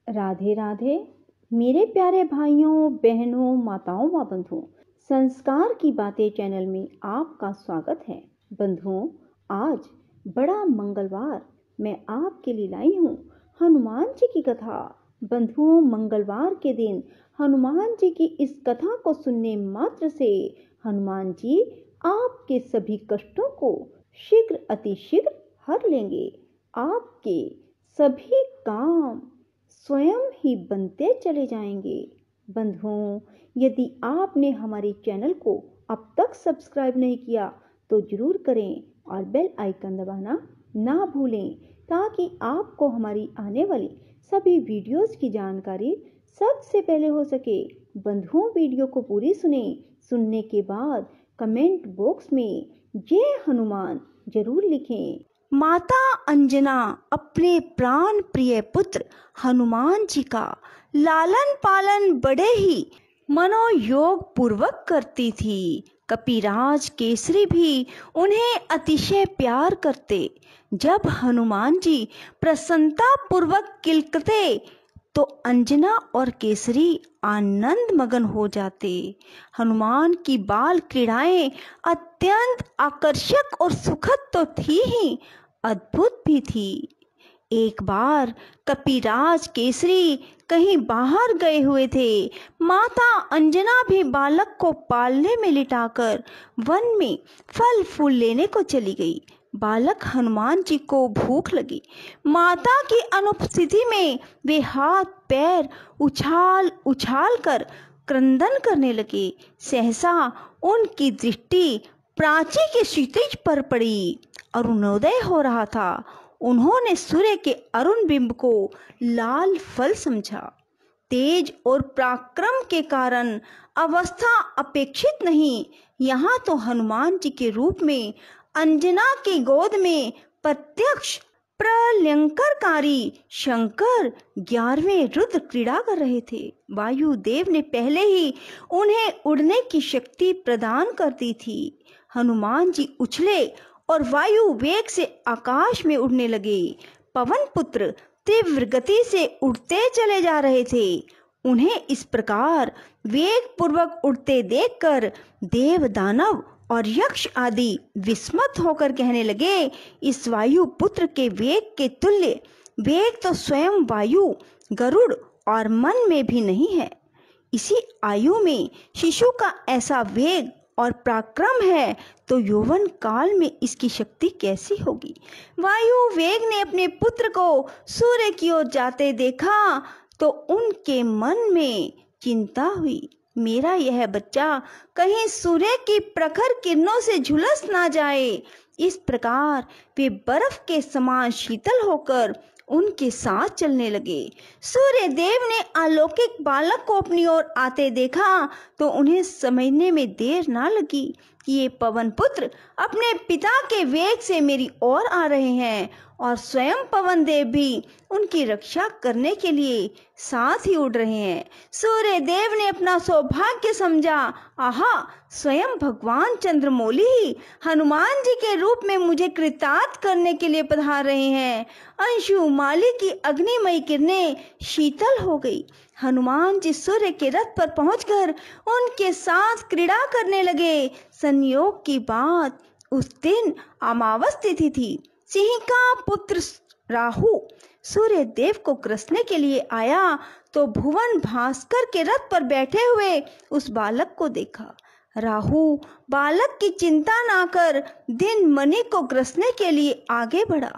राधे राधे मेरे प्यारे भाइयों बहनों माताओं व बंधुओं, संस्कार की बातें चैनल में आपका स्वागत है। बंधुओं, आज बड़ा मंगलवार मैं आपके लिए लाई हूँ हनुमान जी की कथा। बंधुओं, मंगलवार के दिन हनुमान जी की इस कथा को सुनने मात्र से हनुमान जी आपके सभी कष्टों को शीघ्र अतिशीघ्र हर लेंगे। आपके सभी काम स्वयं ही बनते चले जाएंगे। बंधुओं, यदि आपने हमारे चैनल को अब तक सब्सक्राइब नहीं किया तो जरूर करें और बेल आइकन दबाना ना भूलें, ताकि आपको हमारी आने वाली सभी वीडियोस की जानकारी सबसे पहले हो सके। बंधुओं, वीडियो को पूरी सुनने के बाद कमेंट बॉक्स में जय हनुमान जरूर लिखें। माता अंजना अपने प्राण प्रिय पुत्र हनुमान जी का लालन पालन बड़े ही मनोयोग पूर्वक करती थी। कपिराज केसरी भी उन्हें अतिशय प्यार करते। जब हनुमान जी प्रसन्नता पूर्वक किलकते तो अंजना और केसरी आनंद मगन हो जाते। हनुमान की बाल क्रीड़ाएं अत्यंत आकर्षक और सुखद तो थी ही, अद्भुत भी थी। एक बार कपिराज केसरी कहीं बाहर गए हुए थे। माता अंजना भी बालक को पालने में लिटाकर वन में फल फूल लेने को चली गई। बालक हनुमान जी को भूख लगी। माता की अनुपस्थिति में वे हाथ पैर उछाल उछाल कर क्रंदन करने लगे। सहसा उनकी दृष्टि प्राची के क्षितिज पर पड़ी। अरुणोदय हो रहा था। उन्होंने सूर्य के अरुण बिंब को लाल फल समझा। तेज और पराक्रम के कारण अवस्था अपेक्षित नहीं, यहाँ तो हनुमान जी के रूप में अंजना की गोद में प्रत्यक्ष प्रलयंकरकारी शंकर 11वें रुद्र क्रीड़ा कर रहे थे। वायुदेव ने पहले ही उन्हें उड़ने की शक्ति प्रदान कर दी थी। हनुमान जी उछले और वायु वेग से आकाश में उड़ने लगे। पवन पुत्र तीव्र गति से उड़ते चले जा रहे थे। उन्हें इस प्रकार वेग पूर्वक उड़ते देखकर देव दानव और यक्ष आदि विस्मत होकर कहने लगे, इस वायु पुत्र के वेग के तुल्य वेग तो स्वयं वायु, गरुड़ और मन में भी नहीं है। इसी आयु में शिशु का ऐसा वेग और पराक्रम है तो यौवन काल में इसकी शक्ति कैसी होगी। वायु वेग ने अपने पुत्र को सूर्य की ओर जाते देखा तो उनके मन में चिंता हुई, मेरा यह बच्चा कहीं सूर्य की प्रखर किरणों से झुलस ना जाए। इस प्रकार वे बर्फ के समान शीतल होकर उनके साथ चलने लगे। सूर्य देव ने अलौकिक बालक को अपनी ओर आते देखा तो उन्हें समझने में देर ना लगी कि ये पवन पुत्र अपने पिता के वेग से मेरी ओर आ रहे हैं और स्वयं पवन देव भी उनकी रक्षा करने के लिए साथ ही उड़ रहे हैं। सूर्य देव ने अपना सौभाग्य समझा, आहा, स्वयं भगवान चंद्रमौली ही हनुमान जी के रूप में मुझे कृतार्थ करने के लिए पधार रहे हैं। अंशुमाली की अग्निमयी किरणें शीतल हो गई। हनुमान जी सूर्य के रथ पर पहुंचकर उनके साथ क्रीड़ा करने लगे। संयोग की बात, उस दिन अमावस तिथि थी। सिंह का पुत्र राहु सूर्य देव को ग्रसने के लिए आया तो भुवन भास्कर के रथ पर बैठे हुए उस बालक को देखा। राहु बालक की चिंता ना कर दिन मणि को ग्रसने के लिए आगे बढ़ा।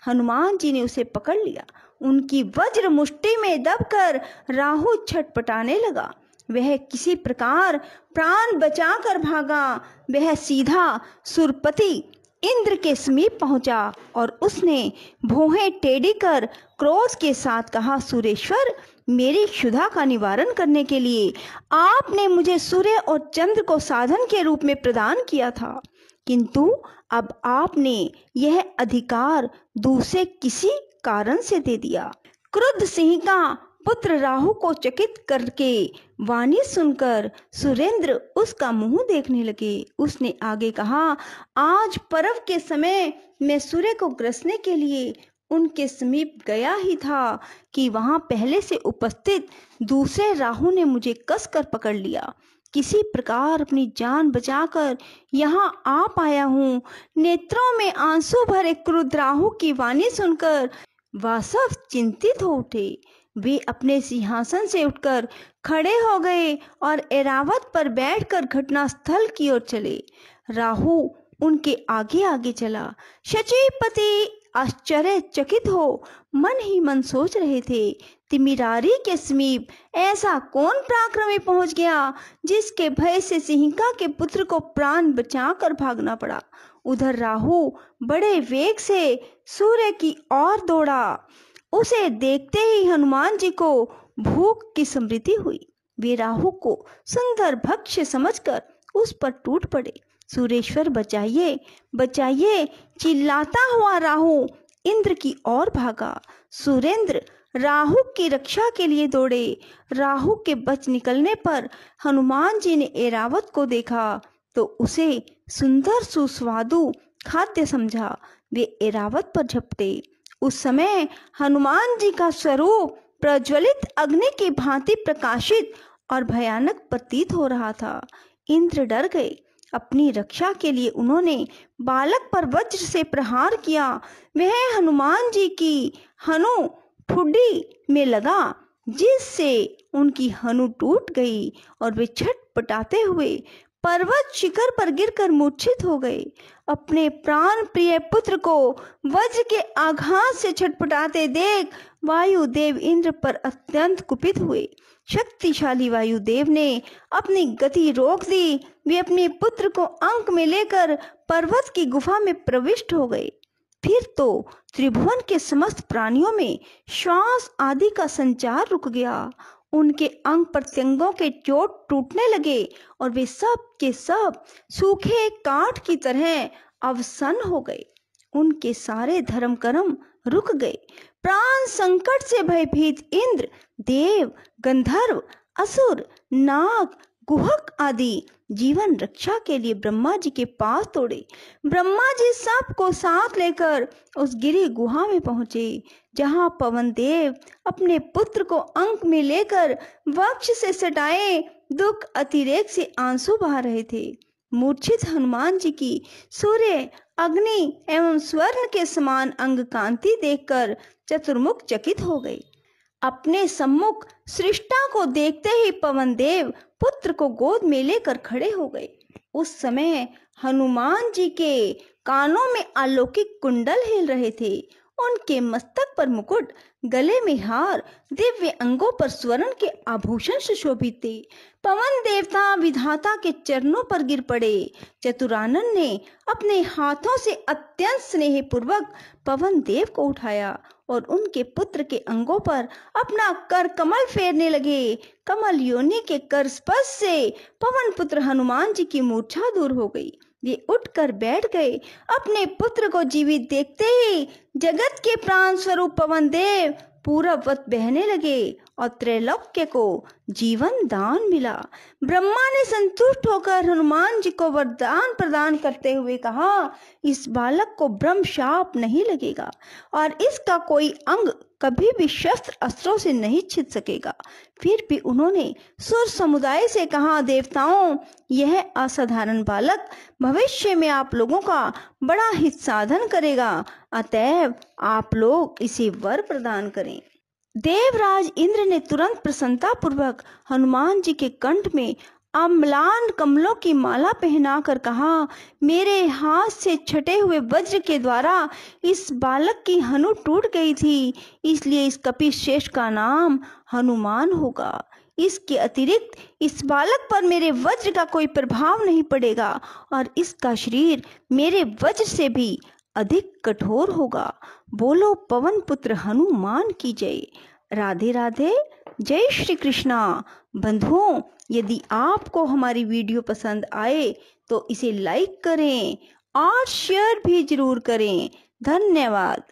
हनुमान जी ने उसे पकड़ लिया। उनकी वज्र मुष्टि में दबकर राहु छटपटाने लगा। वह किसी प्रकार प्राण बचाकर भागा। वह सीधा सुरपति इंद्र के समीप पहुंचा और उसने भौहें टेढ़ी कर क्रोध के साथ कहा, सुरेश्वर, मेरी क्षुधा का निवारण करने के लिए आपने मुझे सूर्य और चंद्र को साधन के रूप में प्रदान किया था, किंतु अब आपने यह अधिकार दूसरे किसी कारण से दे दिया। क्रुद्ध सिंह का पुत्र राहु को चकित करके वाणी सुनकर सुरेंद्र उसका मुंह देखने लगे। उसने आगे कहा, आज पर्व के समय मैं सूर्य को ग्रसने के लिए उनके समीप गया ही था कि वहां पहले से उपस्थित दूसरे राहु ने मुझे कसकर पकड़ लिया। किसी प्रकार अपनी जान बचाकर यहाँ आ पाया हूँ। नेत्रों में आंसू भरे क्रुद्ध राहु की वाणी सुनकर वासव चिंतित हो उठे। वे अपने सिंहासन से उठकर खड़े हो गए और ऐरावत पर बैठकर घटनास्थल की ओर चले। राहु उनके आगे आगे चला। शचीपति आश्चर्यचकित हो मन ही मन सोच रहे थे, तिमिरारी के समीप ऐसा कौन पराक्रमी पहुंच गया जिसके भय से सिंहिका के पुत्र को प्राण बचाकर भागना पड़ा। उधर राहु बड़े वेग से सूर्य की ओर दौड़ा। उसे देखते ही हनुमान जी को भूख की स्मृति हुई। वे राहु को सुंदर भक्ष्य समझकर उस पर टूट पड़े। सुरेश्वर बचाइए बचाइए चिल्लाता हुआ राहु इंद्र की ओर भागा। सुरेंद्र राहु की रक्षा के लिए दौड़े। राहु के बच निकलने पर हनुमान जी ने ऐरावत को देखा तो उसे सुंदर सुस्वादु खाद्य समझा। वे ऐरावत पर झपटे। उस समय हनुमान जी का स्वरूप प्रज्वलित अग्नि की भांति प्रकाशित और भयानक प्रतीत हो रहा था। इंद्र डर गए। अपनी रक्षा के लिए उन्होंने बालक पर वज्र से प्रहार किया। वह हनुमान जी की हनु ठुड्डी में लगा, जिससे उनकी हनु टूट गई और वे छटपटाते हुए पर्वत शिखर पर गिरकर मूर्छित हो गए। अपने प्राण प्रिय पुत्र को वज्र के आघात से छटपटाते देख वायुदेव इंद्र पर अत्यंत कुपित हुए। शक्तिशाली वायुदेव ने अपनी गति रोक दी। वे अपने पुत्र को अंक में लेकर पर्वत की गुफा में प्रविष्ट हो गए। फिर तो त्रिभुवन के समस्त प्राणियों में श्वास आदि का संचार रुक गया। उनके अंग प्रत्यंगों के चोट टूटने लगे और वे सब के सब सूखे काठ की तरह अवसन्न हो गए। उनके सारे धर्म कर्म रुक गए। प्राण संकट से भयभीत इंद्र, देव, गंधर्व, असुर, नाग, गुहक आदि जीवन रक्षा के लिए ब्रह्मा जी के पास दौड़े। ब्रह्मा जी सबको साथ लेकर उस गिरी गुहा में पहुंचे, जहां पवन देव अपने पुत्र को अंक में लेकर वक्ष से सटाए दुख अतिरेक से आंसू बहा रहे थे। मूर्छित हनुमान जी की सूर्य, अग्नि एवं स्वर्ण के समान अंग कांति देखकर चतुर्मुख चकित हो गए। अपने सम्मुख सृष्टा को देखते ही पवन देव पुत्र को गोद में लेकर खड़े हो गए। उस समय हनुमान जी के कानों में अलौकिक कुंडल हिल रहे थे। उनके मस्तक पर मुकुट, गले में हार, दिव्य अंगों पर स्वर्ण के आभूषण सुशोभित थे। पवन देवता विधाता के चरणों पर गिर पड़े। चतुरानन ने अपने हाथों से अत्यंत स्नेहपूर्वक पवन देव को उठाया और उनके पुत्र के अंगों पर अपना कर कमल फेरने लगे। कमल योनि के कर स्पर्श से पवन पुत्र हनुमान जी की मूर्छा दूर हो गई। वे उठकर बैठ गए। अपने पुत्र को जीवित देखते ही जगत के प्राण स्वरूप पवन देव पूर्ववत बहने लगे और त्रैलोक्य को जीवन दान मिला। ब्रह्मा ने संतुष्ट होकर हनुमान जी को वरदान प्रदान करते हुए कहा, इस बालक को ब्रह्म शाप नहीं लगेगा और इसका कोई अंग कभी भी शस्त्र अस्त्रों से नहीं छिद सकेगा। फिर भी उन्होंने सुर समुदाय से कहा, देवताओं, यह असाधारण बालक भविष्य में आप लोगों का बड़ा हित साधन करेगा, अतएव आप लोग इसे वर प्रदान करें। देवराज इंद्र ने तुरंत प्रसन्नता पूर्वक हनुमान जी के कंठ में अम्लान कमलों की माला पहनाकर कहा, मेरे हाथ से छटे हुए वज्र के द्वारा इस बालक की हनु टूट गई थी, इसलिए इस कपि श्रेष्ठ का नाम हनुमान होगा। इसके अतिरिक्त इस बालक पर मेरे वज्र का कोई प्रभाव नहीं पड़ेगा और इसका शरीर मेरे वज्र से भी अधिक कठोर होगा। बोलो पवन पुत्र हनुमान की जय। राधे राधे। जय श्री कृष्णा। बंधुओं, यदि आपको हमारी वीडियो पसंद आए तो इसे लाइक करें और शेयर भी जरूर करें। धन्यवाद।